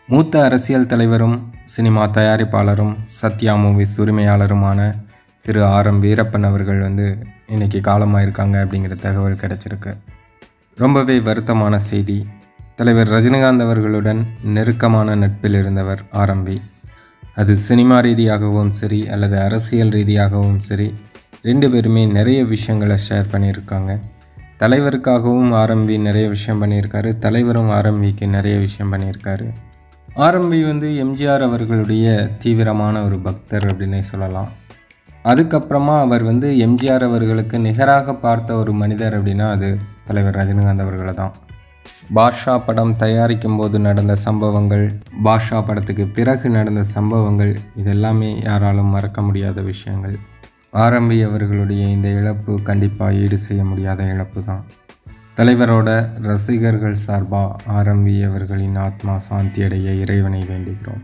மூத்த அரசியல் தலைவரும் சினிமா தயாரிப்பாளரும் சத்யா மூவிஸ் உரிமையாளருமான திரு ஆர்.எம். வீரப்பன் அவர்கள் இன்றைக்கி காலமாயிருக்காங்க அப்படிங்கிற தகவல் கிடச்சிருக்கு. ரொம்பவே வருத்தமான செய்தி. தலைவர் ரஜினிகாந்த் அவர்களுடன் நெருக்கமான நட்பில் இருந்தவர் ஆர்.எம்.வி. அது சினிமா ரீதியாகவும் சரி அல்லது அரசியல் ரீதியாகவும் சரி, ரெண்டு பேருமே நிறைய விஷயங்களை ஷேர் பண்ணியிருக்காங்க. தலைவருக்காகவும் ஆர்.எம்.வி நிறைய விஷயம் பண்ணியிருக்காரு, தலைவரும் ஆர்.எம்.விக்கு நிறைய விஷயம் பண்ணியிருக்காரு. ஆர்.எம்.வி எம்ஜிஆர் அவர்களுடைய தீவிரமான ஒரு பக்தர் அப்படின்னே சொல்லலாம். அதுக்கப்புறமா அவர் எம்ஜிஆர் அவர்களுக்கு நிகராக பார்த்த ஒரு மனிதர் அப்படின்னா அது தலைவர் ரஜினிகாந்த் அவர்களை தான். பாஷா படம் தயாரிக்கும் போது நடந்த சம்பவங்கள், பாஷா படத்துக்கு பிறகு நடந்த சம்பவங்கள், இதெல்லாமே யாராலும் மறக்க முடியாத விஷயங்கள். ஆர்.எம்.வி அவர்களுடைய இந்த இழப்பு கண்டிப்பாக ஈடு செய்ய முடியாத இழப்பு தான். தலைவரோட ரசிகர்கள் சார்பாக ஆர்.எம்.வி அவர்களின் ஆத்மா சாந்தியடைய இறைவனை வேண்டுகிறோம்.